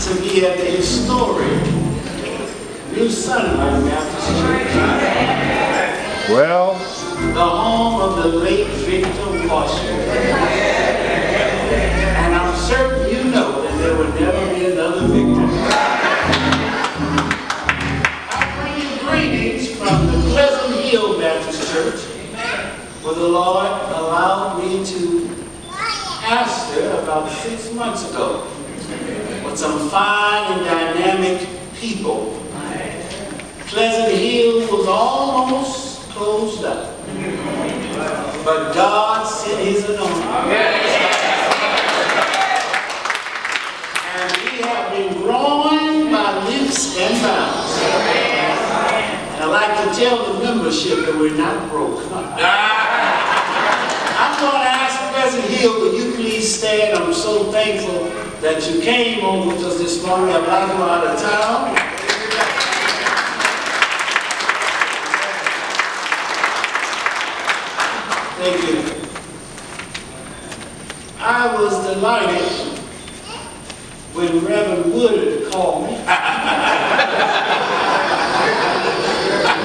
to be at the historic New Sunlight Baptist Church. Well, the home of the late Victor Washington. And I'm certain you know that there will never be another Victor. I bring you greetings from the Pleasant Hill Baptist Church, where the Lord allowed me to pastor about 6 months ago with some fine and dynamic people. Pleasant Hill was almost closed up, but God sent His anointing. And we have been growing by leaps and bounds. And I like to tell the membership that we're not broke. I'm going to ask Pleasant Hill, would you please stand? I'm so thankful that you came on with us this morning. I'm not going out of town. Thank you. I was delighted when Reverend Woodard called me.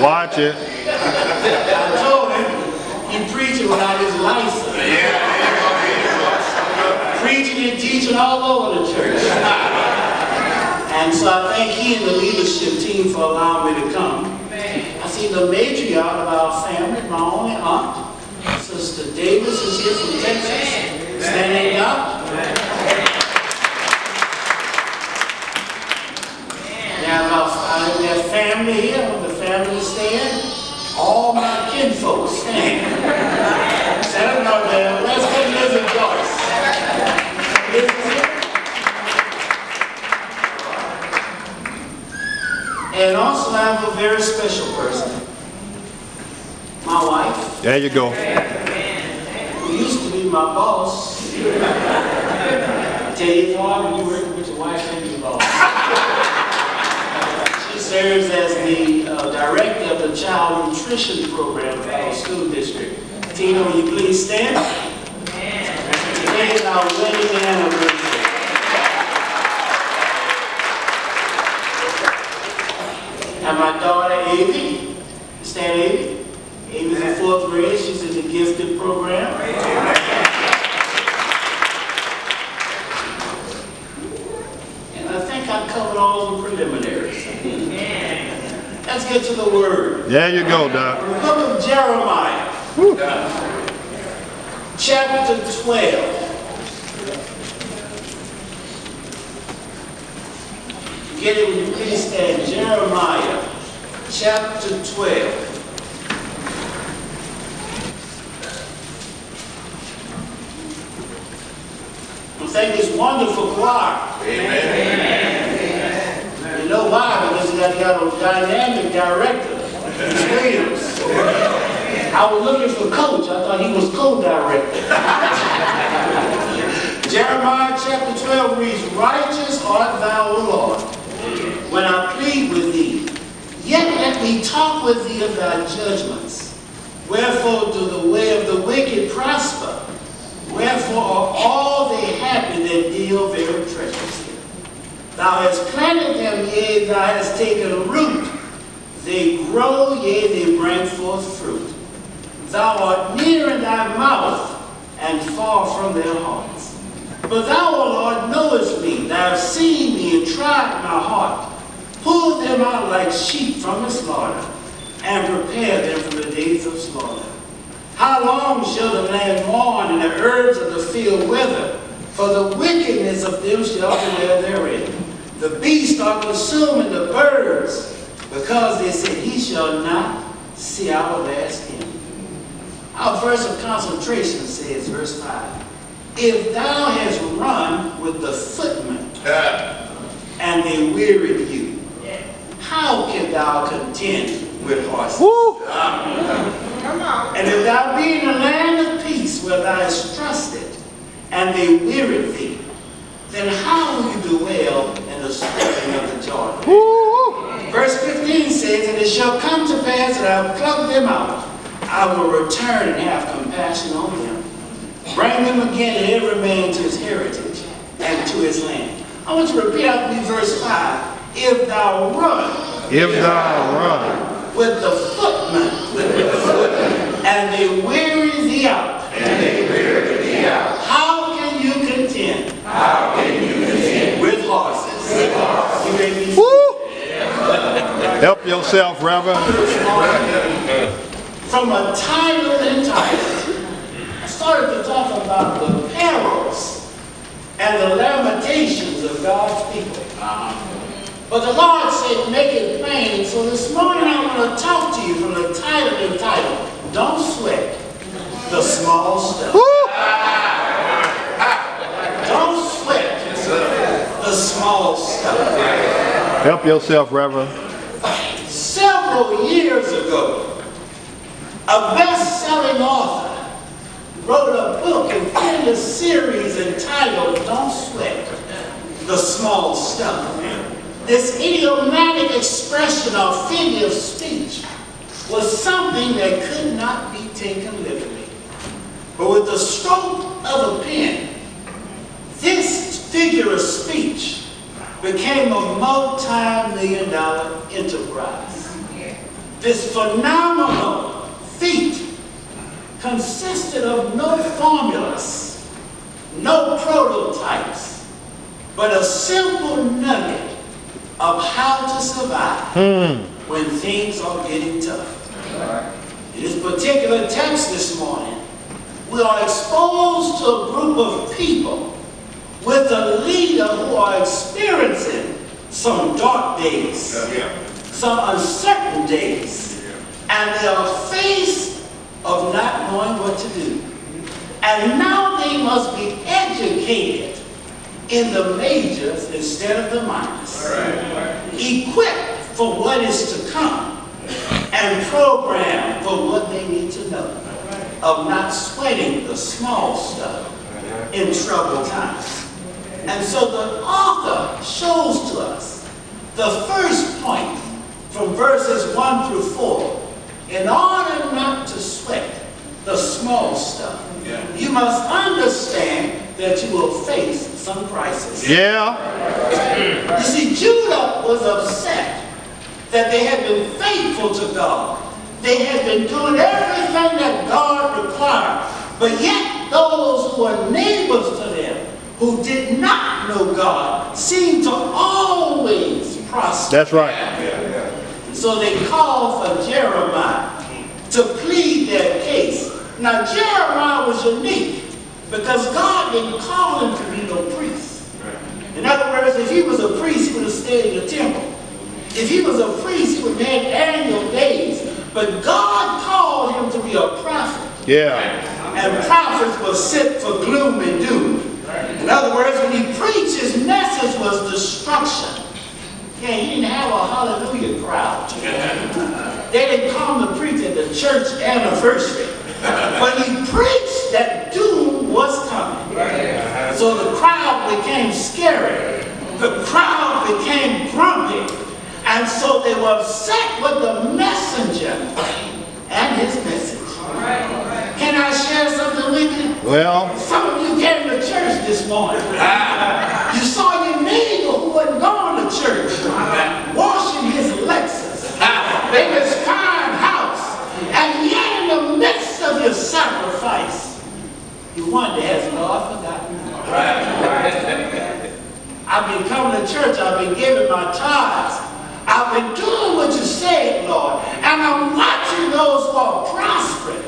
watch it. I told him he preaching without his license. Preaching and teaching all over the church. And so I thank he and the leadership team for allowing me to come. I see the matriarch of our family, my only aunt, Sister Davis, is here from Texas. Standing up. We have family here, the family stand. All my kinfolk stand. Stand up out there. Let's get Liz and Joyce. Liz is here. And also I have a very special person. My wife. There you go. Who used to be my boss. Tell you hard when you're working with your wife and your boss. She serves as the director of the child nutrition program for our school district. Tina, will you please stand? Today is our wedding anniversary. And my daughter, Amy. Stand, Amy. Amy's in 4th grade. She's in the gifted program. And I think I covered all the preliminaries. Let's get to the word. There you go, Doc. The book of Jeremiah, chapter 12. Get it when you please stand. Jeremiah, chapter 12. Thank this wonderful choir. Amen. You know why? Because you got a dynamic director, Mr. Williams. I was looking for coach. I thought he was co-director. Jeremiah chapter 12 reads, "Righteous art thou, O Lord, when I plead with thee. Yet let me talk with thee of thy judgments. Wherefore do the way of the wicked prosper? Wherefore are all they happy that deal very treacherously? Thou hast planted them, yea, thou hast taken root. They grow, yea, they bring forth fruit. Thou art near in thy mouth, and far from their hearts. But thou, O Lord, knowest me. Thou hast seen me and tried my heart. Pull them out like sheep from the slaughter, and prepare them for the days of slaughter. How long shall the land mourn and the herbs of the field wither? For the wickedness of them shall dwell therein. The beasts are consuming the birds, because they said, he shall not see our last end. Our verse of concentration says, verse 5, if thou hast run with the footmen, and they wearied you, how can thou contend with horses? And if thou be in the land of peace where thou hast trusted, and they wearied thee, then how will you dwell in the spring of the Jordan? Verse 15 says, and it shall come to pass that I will pluck them out. I will return and have compassion on them. Bring them again, and every man to his heritage and to his land. I want you to repeat after me verse 5. If thou run with the footmen, and they weary thee out, how can you contend with horses? You may be Help yourself, Reverend. from a title entitled, I started to talk about the perils and the lamentations of God's people. But the Lord said, make it plain. So this morning I want to talk to you from the title entitled, Don't Sweat the Small Stuff. Don't sweat the small stuff. Help yourself, Reverend. Several years ago, a best-selling author wrote a book and penned a series entitled Don't Sweat the Small Stuff. This idiomatic expression or figure of speech was something that could not be taken literally. But with the stroke of a pen, this figure of speech became a multi-million-dollar enterprise. This phenomenal feat consisted of no formulas, no prototypes, but a simple nugget of how to survive when things are getting tough. In this particular text this morning, we are exposed to a group of people with a leader who are experiencing some dark days, some uncertain days, and they are faced of not knowing what to do. And now they must be educated in the majors instead of the minors, equipped for what is to come, and programmed for what they need to know, of not sweating the small stuff in troubled times. And so the author shows to us the first point from verses 1 through 4. In order not to sweat the small stuff, you must understand that you will face some crisis. Yeah. You see, Judah was upset that they had been faithful to God. They had been doing everything that God required. But yet those who were neighbors to them, who did not know God, seemed to always prosper. That's right. And so they called for Jeremiah to plead their case. Now Jeremiah was unique because God didn't call him to be no priest. In other words, if he was a priest, he would have stayed in the temple. If he was a priest, he would have had annual days. But God called him to be a prophet. Yeah. And prophets were sent for gloom and doom. In other words, when he preached, his message was destruction. Yeah, he didn't have a hallelujah crowd. They didn't come to preach at the church anniversary. But he preached that doom was coming. So the crowd became scary. The crowd became grumpy. And so they were upset with the messenger and his message. Can I share something with you? Well, Some of you came to church this morning. You saw your neighbor who wasn't going to church washing his Lexus in his fine house. And yet in the midst of your sacrifice, you wonder, has God forgotten you? I've been coming to church. I've been giving my tithes. I've been doing what you said, Lord. And I'm watching those who are prospering.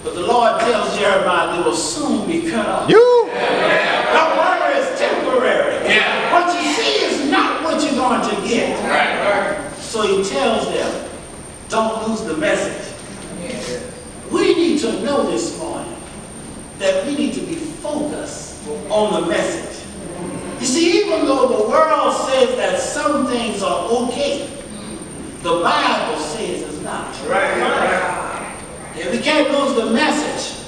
But the Lord tells Jeremiah they will soon be cut off. you. The word is temporary. What you see is not what you're going to get. So he tells them, don't lose the message. We need to know this morning that we need to be focused on the message. You see, even though the world says that some things are okay, the Bible says it's not. Yeah, we can't lose the message.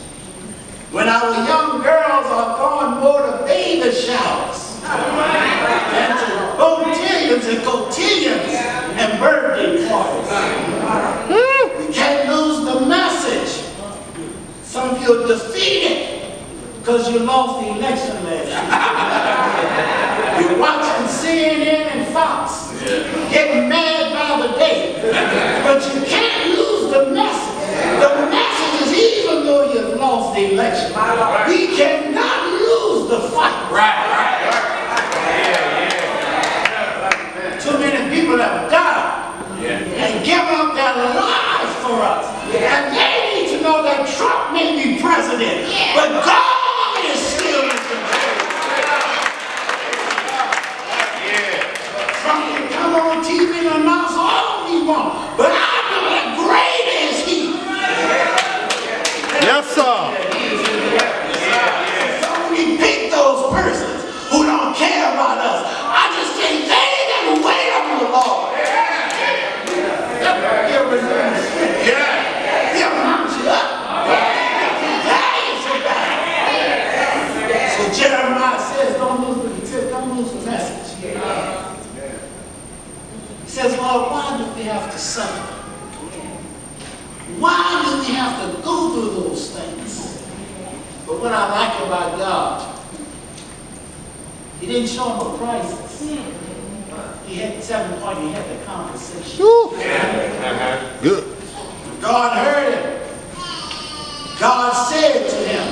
When our young girls are going more to baby showers and to botillions and cotillions and birthday parties, we can't lose the message. Some of you are defeated because you lost the election last year. You're watching CNN and Fox, getting mad by the day. But you can't lose the message. The message is even though you've lost the election, we cannot lose the fight. Too many people have died and given up their lives for us. And they need to know that Trump may be president, but God is still in control. Trump can come on TV and announce all he wants, but I know that great is he. Yes, sir. So we pick those persons who don't care about us. I just think they can wait on the Lord. He'll mount you up. So Jeremiah says, don't lose the message. He says, Lord, why do we have to suffer? Why do we have to go through those things? But what I like about God, he didn't show him a crisis. He had 7 points, he had the conversation. Good. God heard him. God said to him,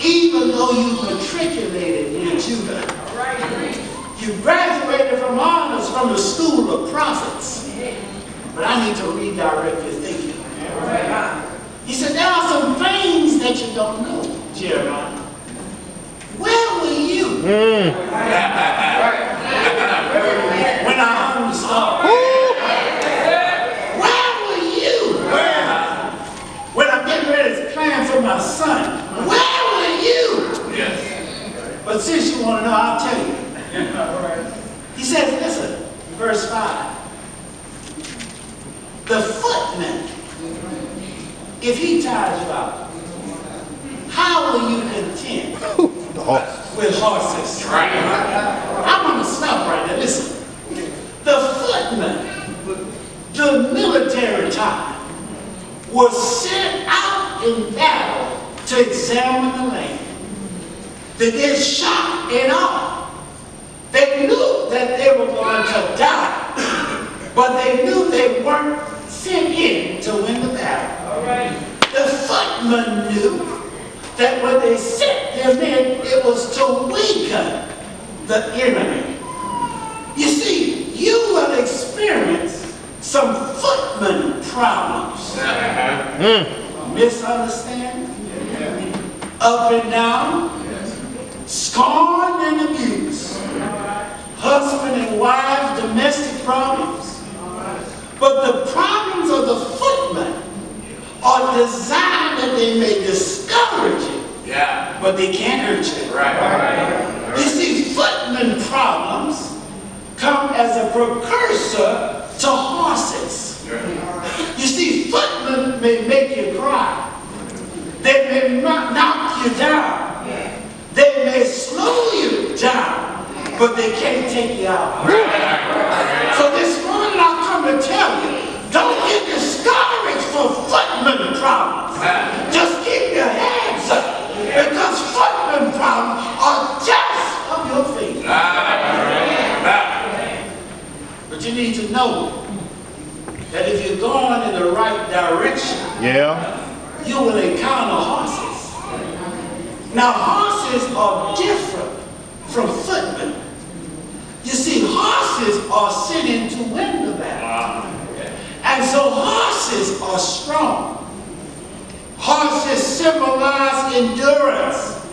even though you matriculated in Judah, you graduated from honors from the school of prophets, but I need to redirect your thinking. He said, there are some things that you don't know, Jeremiah. Where were you when I hung the star? Where were you when I'm getting ready to plan for my son? Where were you? But since you want to know, I'll tell you. He says, listen, verse 5. The footman, if he tires you out, how will you contend with horses? I'm going to stop right there. Listen. The footman, the military type, was sent out in battle to examine the land. They get shot and all. They knew that they were going to die, but they knew they weren't sent in to win the battle. The footman knew that when they sent them in, it was to weaken the enemy. You see, you will experience some footman problems. Misunderstanding, up and down, scorn and abuse, husband and wife, domestic problems. But the problems of the footman are designed that they may discourage you, but they can't hurt you. You see, footman problems come as a precursor to horses. You see, footmen may make you cry. They may knock you down. They may slow you down, but they can't take you out. So this morning I've come to tell you, don't get discouraged for footman problems. Just keep your hands up, because footman problems are just of your feet. But you need to know that if you're going in the right direction, you will encounter horses. Now, horses are different from footmen. You see, horses are sent in to win the battle. And so horses are strong. Horses symbolize endurance.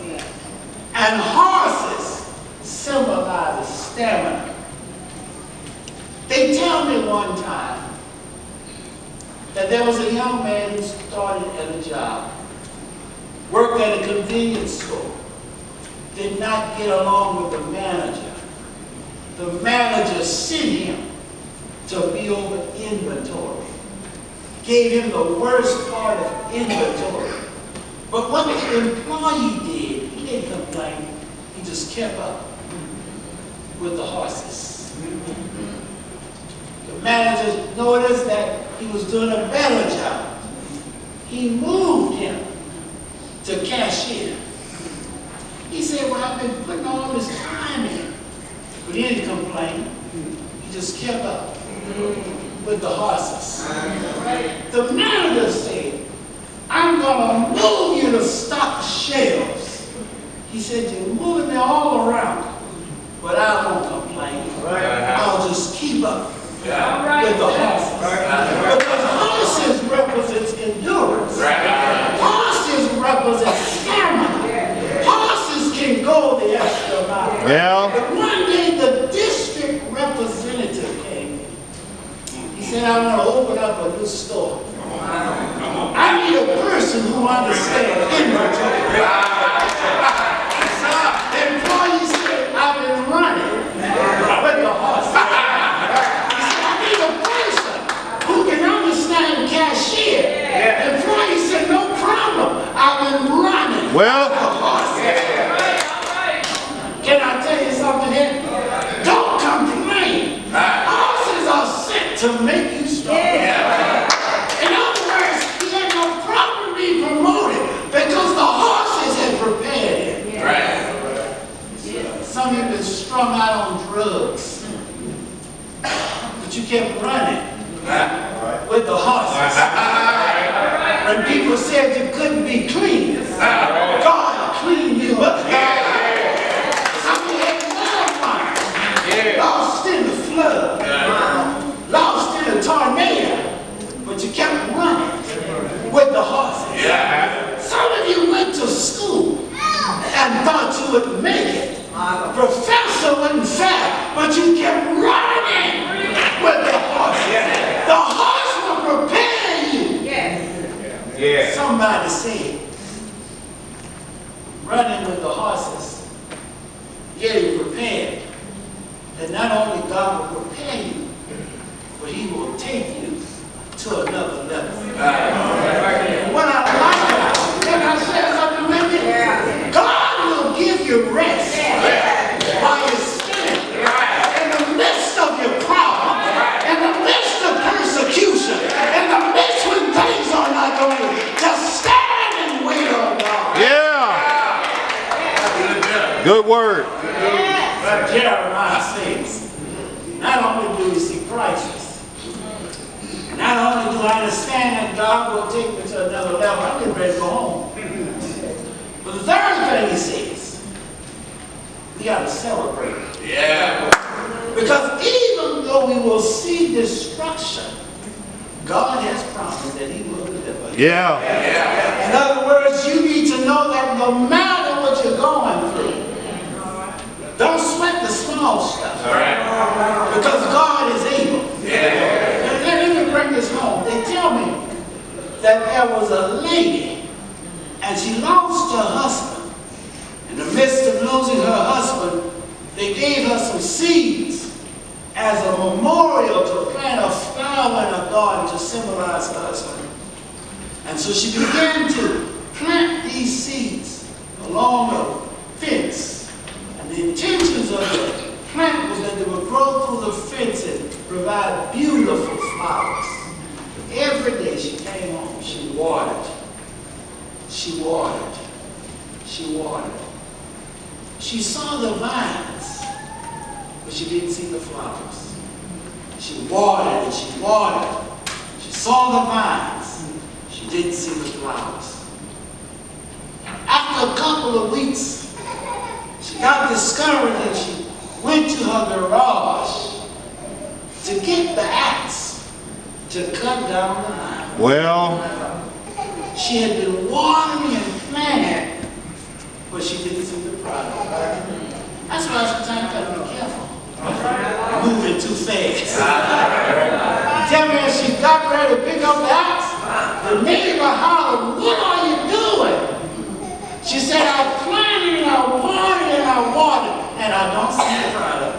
And horses symbolize stamina. They tell me one time that there was a young man who started at a job, worked at a convenience store, did not get along with the manager. The manager sent him to be over inventory. Gave him the worst part of inventory. But what the employee did, he didn't complain. He just kept up with the horses. The manager noticed that he was doing a better job. He moved him to cashier. He said, well, I've been putting all this time in. But he didn't complain. He just kept up with the horses. The manager said, I'm going to move you to stock shelves. He said, you're moving me all around. But I won't complain. I'll just keep up with the horses. Because horses represents endurance. Horses represent stamina. Horses can go the extra mile. Yeah. But one day the district representative came in. He said, I want to open up a new store. I need a person who understands inventory. The employee said, I've been running with the horses. He said, I need a person who can understand cashier. The employee said, no problem. I've been running with the horses. Can I tell you something here? Don't complain. Horses are sent to make you strong. In other words, he had no problem being promoted because the horses had prepared him. Some of you have been strung out on drugs, but you kept running with the horses. When people said you couldn't be clean, God cleaned you up. Some of you had loved ones lost in the flood, lost in a tornado, but you kept running with the horses. Some of you went to school and thought you would make it. Professor wasn't fair, but you kept running with the horses. The horse will prepare you. Somebody said, running with the horses, getting prepared, that not only God will prepare you, but he will take you to another level. What I like about it, can I share something with you? God will give you rest while you're standing in the midst of your problem, in the midst of persecution, in the midst when things are not going. Just stand and wait on God. Good word. Jeremiah says, not only do we see crisis, not only do I understand that God will take me to another level, I'm getting ready to go home. But the third thing he says, we got to celebrate. Because even though we will see destruction, God has promised that he will deliver. In other words, you need to know that no matter what you're going through, don't sweat the small stuff. Because God is able. Let me bring this home. They tell me that there was a lady and she lost her husband. In the midst of losing her husband, they gave her some seeds as a memorial to plant a flower in her garden to symbolize her husband. And so she began to plant these seeds along a fence. And the intentions of the plant was that they would grow through the fence and provide beautiful flowers. Every day she came home, she watered. She watered. She watered. She saw the vines, but she didn't see the flowers. She watered and she watered. She saw the vines. She didn't see the flowers. After a couple of weeks, she got discouraged and she went to her garage to get the axe to cut down the vine. She had been watering and planting, but she didn't see the product. That's why sometimes you got to be careful. Moving too fast. Tell me, as she got ready to pick up the axe, the neighbor hollered, "What are you doing?" She said, "I planted and I watered, and I don't see the product."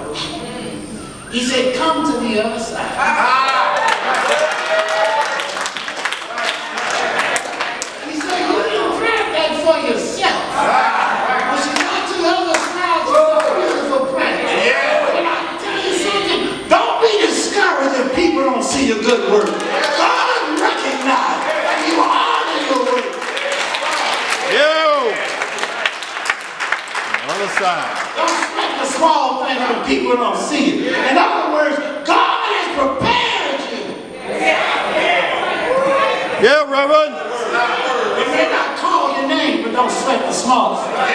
He said, "Come to the other side." He said, "You didn't plant that for yourself." When she got to the other side, she saw a beautiful plant. And I tell you something, don't be discouraged if people don't see your good work. God recognize and you honor your work. sign. Don't sweat the small things when people don't see it. In other words, God has prepared you. Yeah, Reverend. They may not call your name, but don't sweat the small stuff.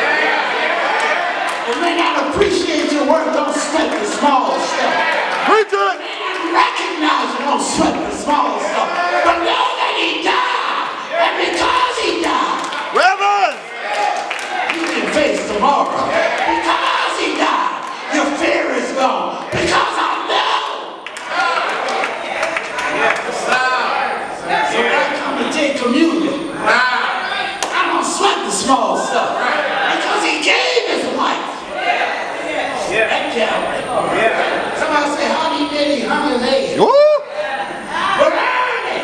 They may not appreciate your work, don't sweat the small stuff. Preach it. They may not recognize you, don't sweat the small stuff. But know that he died, and because he died, Reverend. you can face tomorrow. Because he died, your fear is gone. Because I know. So when I come to take communion, I don't sweat the small stuff. Because he gave his life. That Calvary. Somebody say, how he did, he hung his head. Woo. But early.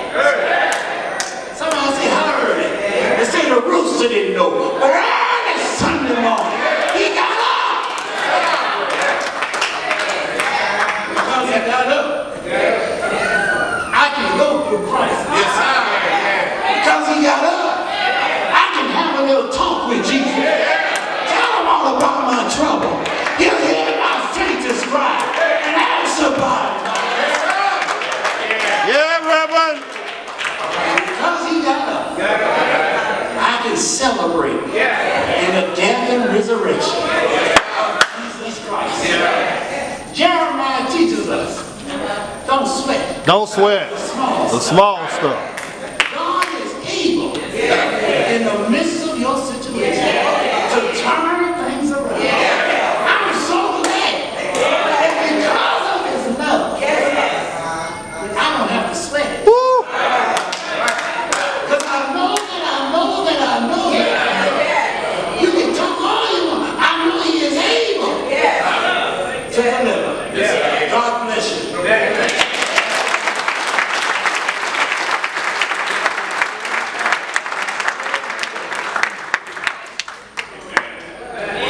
Somebody say, how early? They say the rooster didn't know. But early Sunday morning, he got up. Because he got up, I can go through Christ. Because he got up, I can have a little talk with Jesus. Tell him all about my trouble. He'll hear my faintest cry and answer by Yeah, Reverend. because he got up, I can celebrate in the death and resurrection of Jesus Christ. Jeremiah teaches us, don't sweat Don't sweat the small the stuff. small stuff.